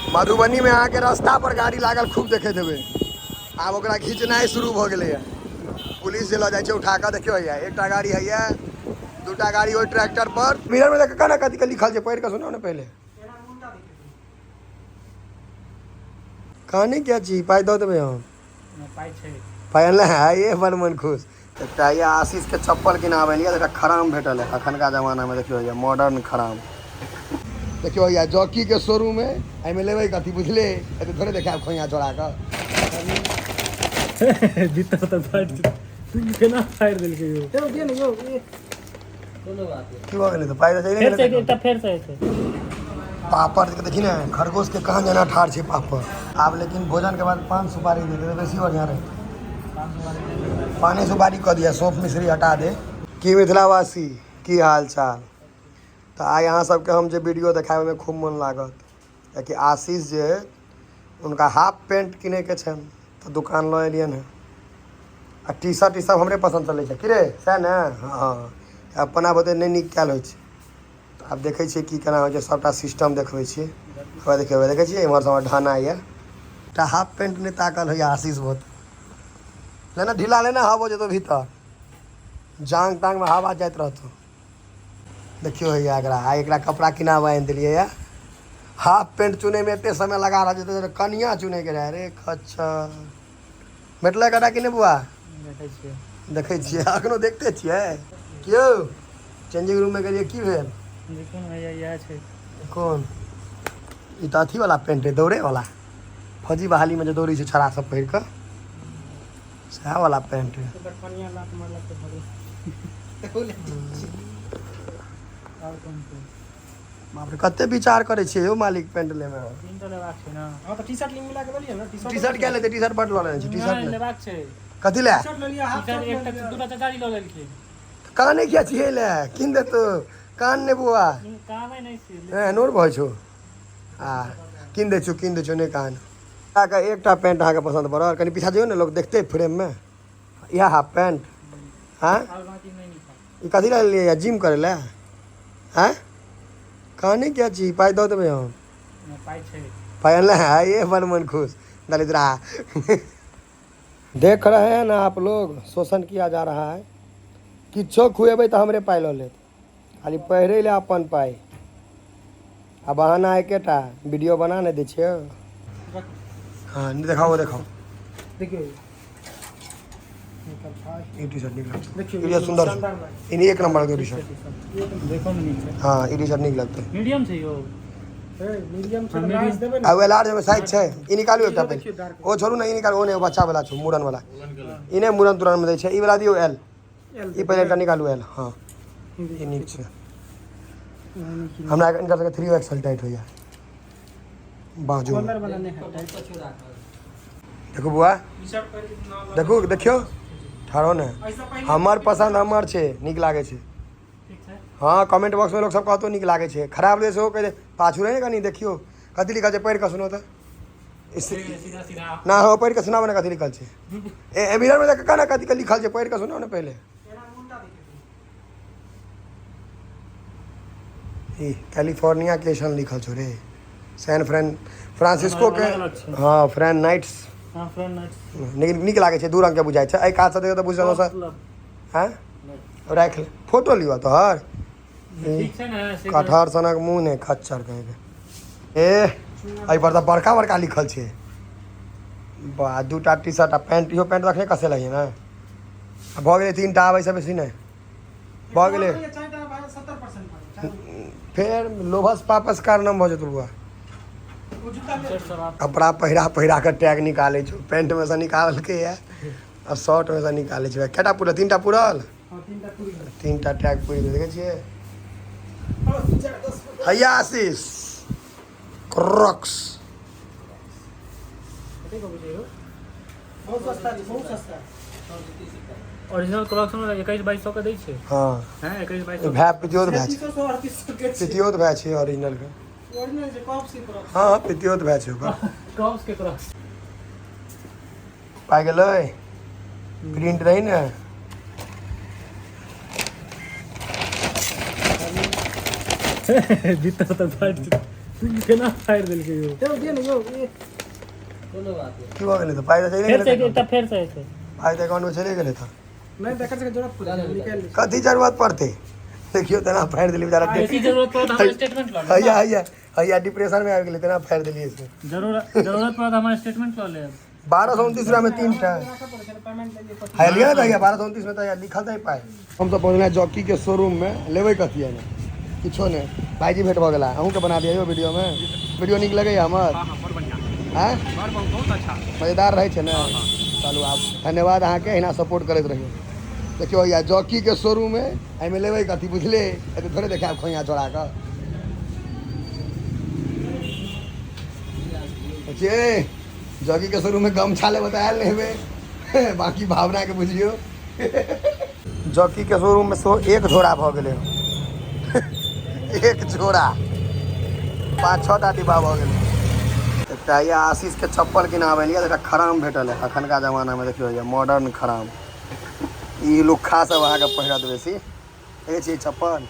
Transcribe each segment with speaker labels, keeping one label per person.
Speaker 1: मधुबनी में आके रास्ता पर गाड़ी लागल खूब देखे देवे। आब ओकरा खींचनाइ शुरू भ गेलै है। पुलिस जे ल जाइ छै उठा कऽ देखियो है, एकटा गाड़ी है, दूटा गाड़ी ओहि ट्रैक्टर पर। मिरर में देख के ना कथी के लिखल छै, पढ़ि के सुनाओ ना पहले। कहनी क्या चीज पाई दो देवे हम पाई ना है ये बड़ मन खुश। एकटा ये आशीष के चप्पल किनाबे लिया, एकटा खराम भेटल है अखनका जमाना में। देखियो ये मॉडर्न खराम। देखियो या जॉकी के शोरूम है, एमे लेबै कथी बुझले, एते थोड़े देखाब खोइया जोड़ा के
Speaker 2: भीतर तो फाइट तू केना फाइट देल के यो तो दे न यो कोनो बात है
Speaker 1: की हो गेलै तो पाई दे
Speaker 2: फिर से एकटा फेर से है
Speaker 1: पापड़ के देखी ना, खरगोश के कहाँ जना ठाड़ छै पापड़। आब लेकिन भोजन के बाद पान सुपारी दे दे, बेसी बढ़िया रहे। पानी सुपारी कह दिया, सौंफ मिश्री हटा दे। की मिथिलावासी की हाल चाल। तो आइ अहाँ सबके हम जे वीडियो देखाबे में खूब मन लागत कि आशीष जे उनका हाफ पैंट किने के छन तो दुकान ल एलियन है। आ टी शर्ट ई सब हमरे पसंद चलै छै कि रे, सएह ने। हाँ अपना बते नहीं नीक कयल होइ छै। तो आब देखै छियै की केना होइ छै, सबटा सिस्टम देखबै छियै। हवा देखेबै, देखै छियै इम्हर सब ढाना ये एकटा हाफ पैंट नहीं ताकल होइए आशीष बहुत लेना ढीला लेना, हवा जेतो भीतर जांग तांग में हवा जाइत रहतो। देखियो है एकरा कपड़ा किनाबे आनि देलियै या। हाफ पैंट चुने में एते समय लगा रहा जेते कनिया चुने के रहे रे खच्चर। मेटला कटा कि नहीं बुआ देखै छियै अखनो देखते छियै। क्यों चेंजिंग रूम में गेलियै की भेल?
Speaker 2: देखो ना यह छै
Speaker 1: कौन ई तो अथी वाला पैंट है, दौड़े वाला फौजी बहाली में जो दौड़ी छै छड़ा सब पहिर कऽ सएह वाला पैंट है। बाप रे कते विचार करे छियै यौ मालिक पैंट ले में।
Speaker 2: टी शर्ट लिंग मिला के बोलिए ना।
Speaker 1: टी शर्ट क्या लेते, टी शर्ट बट ल लेने छी। टी शर्ट
Speaker 2: लेबाक छै
Speaker 1: कथी ले?
Speaker 2: टी शर्ट ले लिया, हाफ शर्ट एकटा दूटा चचारी ल लेलखिन।
Speaker 1: काने क्या छियै ले किन देतो कान ने बुआ
Speaker 2: कामे नै छै
Speaker 1: ए नोर भइ छौ आ किन दे छौ ने कान का एकटा पैंट अहाँ के पसंद पड़ल। कनी पीछा जइयो ने लोग देखते फ्रेम में यह हाफ पैंट। हाँ ई कथी ले लिए या जिम करे ले? हैं कहनी क्या चीज पाई दो देवे हम
Speaker 2: पाई छै
Speaker 1: पाई ना है ये बड़ मन खुश दलिद्रा। देख रहे हैं ना आप लोग, शोषण किया जा रहा है। किच्छो खुएबै तो हमरे पाई ल लेत, खाली पहिरे ले अपन पाई। आ बहाना एकेटा वीडियो बना नहीं दै छियै। हाँ देखाओ
Speaker 2: देखियो
Speaker 1: ये टी शर्ट निकला ये सुंदर इन एक नंबर के टी शर्ट
Speaker 2: देखो में नीचे।
Speaker 1: हाँ ये टी शर्ट निक लगते
Speaker 2: मीडियम छै यो मीडियम छै राइस देबे
Speaker 1: आ वे लार्ज में साइज छै ई निकालू एकटा पहले ओ छोड़ू ना, ई निकालू ओ ने बच्चा वाला छौ मुरन वाला इने मुरन तुरन में दै छै। ई वाला दियो एल, ई पहले एकटा निकालू एल। हाँ ई नीक छै हमरा इनका सबके 3XL टाइट होइया बाजू
Speaker 2: कॉलर वाला नहीं है टाइट।
Speaker 1: देखो बुआ देखो देखियो ठाड़ो ने हमर पसंद हमर छै, नीक लागे छै।
Speaker 2: ठीक छै
Speaker 1: हाँ कमेंट बॉक्स में लोग सब कहतो नीक लागे छै, खराब ले से हो कहे पाछू रहे कनी देखियो कथी लिखल छै पढ़ के सुनो त
Speaker 2: सीधा सीधा
Speaker 1: ना हो पढ़ के सुनाओ ना कथी लिखल छै। ए मिरर में देख के ना कथी के लिखल छै पढ़ के सुनाओ ना पहले। ई कैलिफोर्निया केशन लिखल छौ रे, सैन फ्रांसिस्को के। हाँ फ्रैन नाइट्स
Speaker 2: हां फ्रेंड नाइट्स
Speaker 1: नीक लागे छै, दू रंग के बुझाइ छै। एहि कात से देखो त बुझलो सर हैं राख ले फोटो लियो तोहर।
Speaker 2: ठीक छै ना से
Speaker 1: कटहर सनक मुंह ने खच्चर कहे के ए एहि पर त बड़का बड़का लिखल छै बा। दूटा टी शर्ट आ पैंट, इहो पैंट रखने कसे लगे ना भ गेलै। तीनटा आबै से बेसी नहीं भ गेलै।
Speaker 2: 70%
Speaker 1: फेर लोभस पापस कारनाम भ जेतौ बुआ। कपड़ा पहिरा के टैग निकाले छो, पैंट में से निकाल के है और शर्ट में से निकाले छो। केटा पूरा तीनटा पूरल?
Speaker 2: हां
Speaker 1: तीनटा टैग पूरी देखे छियै। हैया आशीष क्रॉक्स
Speaker 2: बहुत सस्ता ओरिजिनल क्रॉक्स में 21-2200 का दै छै।
Speaker 1: हां
Speaker 2: हैं 21-2200
Speaker 1: भै पितियोत भै छै, पितियोत भै छै ओरिजिनल के।
Speaker 2: ओरिजिनल जे कॉप्स के क्रॉक्स
Speaker 1: हां पितियोत भै छै ओकर
Speaker 2: कॉप्स के क्रॉक्स
Speaker 1: पाइ गेलै प्रिंट रही ने।
Speaker 2: भीतर तो फाइट केना फाड़ दिल के यो
Speaker 1: की हो गेलै तो पाई तो चले
Speaker 2: फिर से
Speaker 1: गेलै
Speaker 2: फिर से ऐसे
Speaker 1: पाई तो अकाउंट में चले गेलै था
Speaker 2: नहीं देखा से जरूरत पड़ निकाल
Speaker 1: कथी जरूरत पड़ते देखियो तना फाड़ दिली बेचारा
Speaker 2: ऐसी जरूरत पड़ा हमारा स्टेटमेंट लो
Speaker 1: हैया हैया हैया डिप्रेशन में आ गेलै तना फाड़ दिली इसमें
Speaker 2: जरूरत पड़ा हमारा स्टेटमेंट लो ले
Speaker 1: 1229 रुपया में 3 टा है लिया था 1229 में तो यार लिखल था पाए हम तो पहुंचना जॉकी के शोरूम में लेवे कथी है ना किछो ने भाईजी भेट भ गेला अहूं के बना दियो वीडियो में वीडियो निक लगे हमर हां बड़ बढ़िया हैं बहुत अच्छा मजेदार रहे छै ना चलू आप धन्यवाद अहाँ के हिना सपोर्ट करैत रहियो देखियो या जॉकी के शोरूम में एमे लेवे कथी बुझले ए तो थोड़े देखाब खोइया छोड़ा के जे जॉकी के शोरूम में गमछा ले बताया लेबे बाकी भावना के बुझियो जॉकी के शोरूम में सो एक झोड़ा भ गेले एक झोड़ा 5-6 टा डिब्बा भ गेले एकटा या आशीष के चप्पल किनावे लिया एकटा खराम भेटल है अखनका जमाना में देखियो ये मॉडर्न खराम ई लुखा सब अहाँ के पहिरत बेसी ए छै चप्पल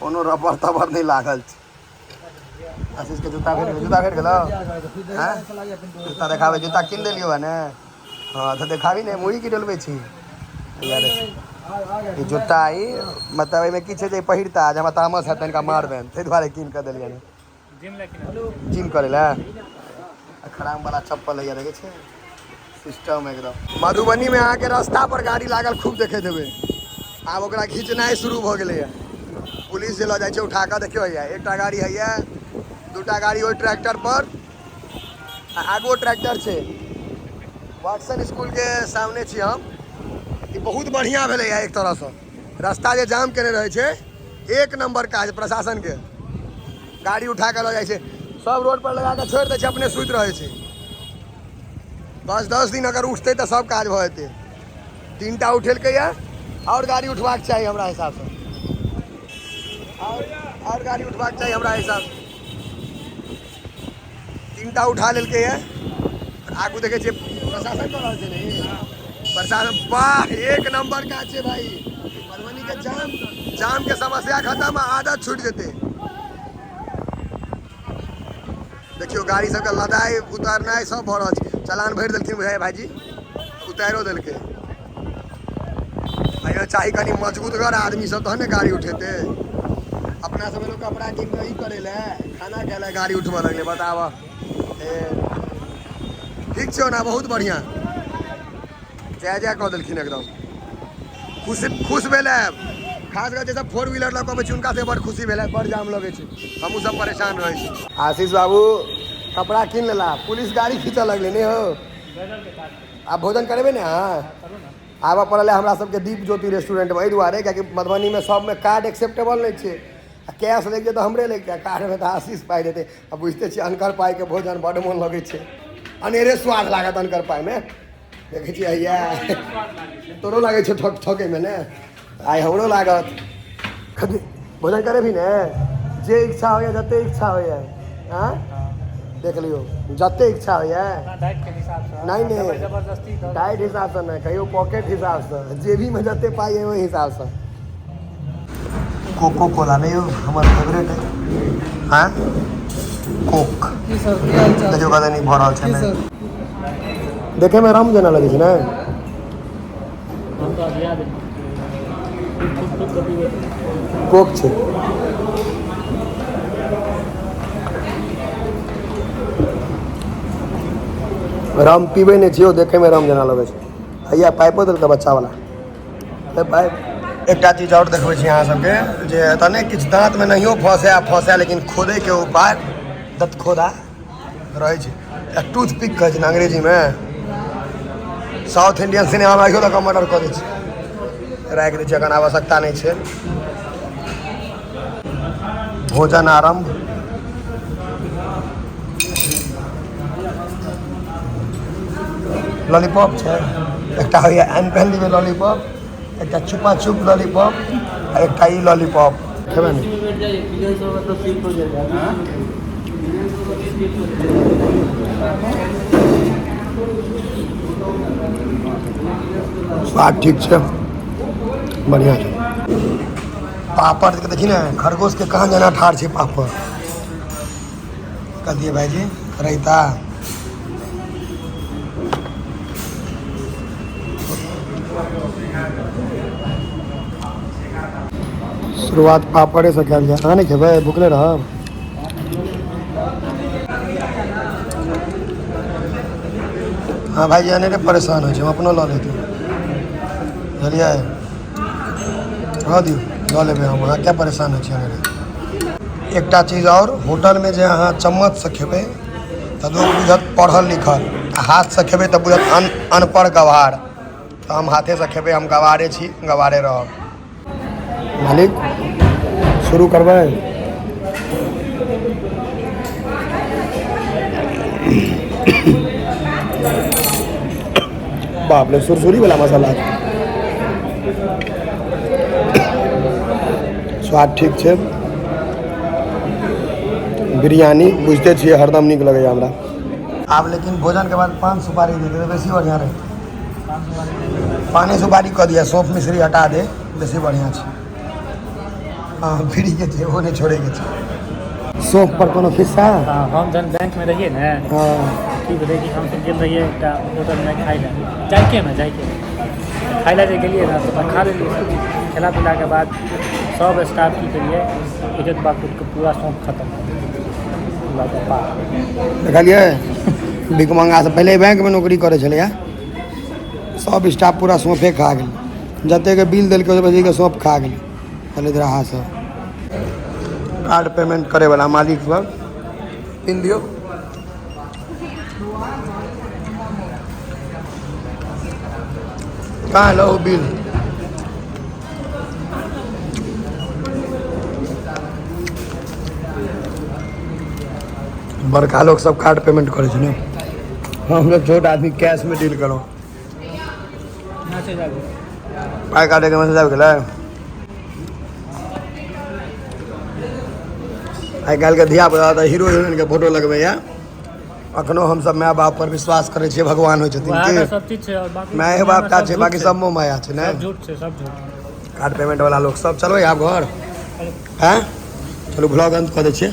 Speaker 1: कोनो रबर तबर नहीं लागल छै आशीष के जूता भेट गेलो हैं जूता देखावे जूता किन देलियो है ने हां तो देखावी ने मुई की डलबे छी यार ई जूता ई मतलब एमे की छै जे पहिरता आज हम तामस है तनका मारबेन तै दुआरे किन के देलिए ने जिम करे ला खराम वाला चप्पल है देखे छै सिस्टम एकदम मधुबनी में आके रास्ता पर गाड़ी लागल खूब देखे देबे आब ओकरा खींचनाइ शुरू भ गेलै है पुलिस जे ल जाय छै उठा के देखियो है एकटा गाड़ी है दूटा गाड़ी ओहि ट्रैक्टर पर आगो ट्रैक्टर छै वाटसन स्कूल के सामने छी हम ई बहुत बढ़िया भेलै है एक तरह से रास्ता जे जाम केने रहे छै एक नंबर काज प्रशासन के गाड़ी उठा के ल जाय छै सब रोड पर लगा के छोड़ दै छै अपने सुति रहे छै 10 दिन अगर उठते तो सब काज भ जेते 3 टा उठेलकै या और गाड़ी उठवाक चाही हमरा हिसाब से और गाड़ी उठवाक चाही हमरा हिसाब से 3 टा उठा लेलकै है आगू देखे छे प्रशासन कर रहल छै ने प्रशासन वाह एक नंबर का छै भाई मधुबनी के जाम के समस्या खत्म आदत छूट जेते देखियो गाड़ी सबके लदाई उतारनाइ सब भ रहल छै चालान भरि देलखिन बुझाइ भाईजी उतारो देलकै भाई चाही कनी मजबूतगर आदमी सब तहन ने गाड़ी उठेते अपना सब लोग कपड़ा कीन के ई करे ले खाना खाए ले गाड़ी उठवा लगले बताव ठीक छौ ना बहुत बढ़िया जय जय कह देलखिन एकदम खुश भेले खास कर जैसे 4 व्हीलर लग के उनका से बड़ खुशी भेले बड़ जाम लगे छै हमहू सब परेशान रहे छी आशीष बाबू कपड़ा किन लेला पुलिस गाड़ी खींच लगले ने हो आप भोजन करबे ने आबऽ पड़ल है हमरा सबके दीप ज्योति रेस्टोरेंट में एहि दुआरे कियाकि मधुबनी में सब में कार्ड एक्सेप्टेबल नहीं छै कैश लेके तो हमरे लेके कार्ड में तो आशीष पाई देते अब बुझते छी अनकर पाई के भोजन बड़ मन लगे छै अनेरे स्वाद लागत अनकर पाई में देखे छी हैया तोरो लागे छै ठके में ने आई हमरो लागत भोजन करे भी ने जे इच्छा होइए जते इच्छा होइए हाँ देख लियो जते इच्छा होइए
Speaker 2: डाइट के हिसाब से
Speaker 1: नहीं नहीं
Speaker 2: जबरदस्ती
Speaker 1: डाइट हिसाब से नहीं कहियो पॉकेट हिसाब से जेबी में जते पाई है वही हिसाब से कोको कोला नहीं हो हमारा फेवरेट है हाँ कोक जो कदा नहीं भरल छै ने देखे में राम जना लगे छै ने
Speaker 2: हम तो अब याद
Speaker 1: कोक छै राम पीबे नहीं छियो देखे में राम जना लगे छै हैया पाइपो देलकै बच्चा वाला पाइप एकटा चीज और देखबै छी अहाँ सबके जे तने किछु दांत में नहियो फंसे लेकिन खोदे के उपाय दंत खोदा रहे छै टूथ पिक कहै छै अंग्रेजी में साउथ इंडियन सिनेमा में आइयो तक मर्डर कऽ दै छै राखि दै छै अखन आवश्यकता नहीं छै भोजन आरंभ लॉलीपॉप छै एकटा होइए अनपहली में लॉलीपॉप एकटा छुपा छुप लॉलीपॉप आ एकटा ई लॉलीपॉप खेबै ने स्वाद ठीक छै बढ़िया छै पापड़ के देखी ने खरगोश के कहाँ जना ठाढ़ छै पापड़ कर दिए भाई जी रायता। शुरुआत पापड़े से कल जाए। हाँ नहीं खेबे भूखले रह। हाँ भाई जाने रे परेशान हो हम अपनो लऽ लेते बुझलिए रह दियो लऽ लेबै हम। अहाँ क्या परेशान हो रे। एकटा चीज और होटल में जे अहाँ चम्मच से खेबै तो लोग बुझत पढ़ल लिखल, हाथ से खेबै तो बुझत अनपढ़ गवार। तो हम हाथे से खेबै, हम गवारे छी, गवारे रहब। मालिक शुरू करबै। बाप रे सुरसुरी वाला मसाला स्वाद ठीक छै। बिरयानी बुझते छियै हरदम नीक लगैया हमरा। आब लेकिन भोजन के बाद पान सुपारी दे दे बेसी बढ़िया रहे। पाने सुपारी कह दिया, सौंफ मिश्री हटा दे बेसी बढ़िया छै। हाँ फ्री के छै, वो नहीं छोड़े के छै। सौंफ पर कोनो खिस्सा।
Speaker 2: हाँ हम जन बैंक में रहिए ने
Speaker 1: हाँ
Speaker 2: की बताइए कि हम सब गेल रहिए एकटा होटल में खाई ले जाके खाई ले जे गेलिए ना तो खा लेलिए। खेला पिला के बाद सब स्टाफ की करिए एक बार के पूरा सौंप खत्म
Speaker 1: देखलिए भिकमंगा से पहले बैंक में नौकरी करे छलैया, सब स्टाफ पूरा सौंफे खा गेल। जते के बिल दिल के सौंफ खा गेल। पहले रहा सब कार्ड पेमेंट करे वाला मालिक सब पिन दियो। कहाँ लो बिल। बड़का लोग सब कार्ड पेमेंट करे छै ने, हम लोग छोट आदमी कैश में डील करो। पाई काटे के मैसेज आबि गेलै। आइ काल्हि के धियापुता तऽ हीरो हीरोइन के फोटो लगबैया। अखनो हम सब माय बाप पर विश्वास करे छियै, भगवान होइ छथिन कि
Speaker 2: सब चीज छै और बाकी
Speaker 1: माय बाप का छै, बाकी सब मोह माया छै ने।
Speaker 2: सब झूठ छै, सब झूठ।
Speaker 1: कार्ड पेमेंट वाला लोग सब चलो आब घर हैं। चलो ब्लॉग अंत कऽ दै छियै।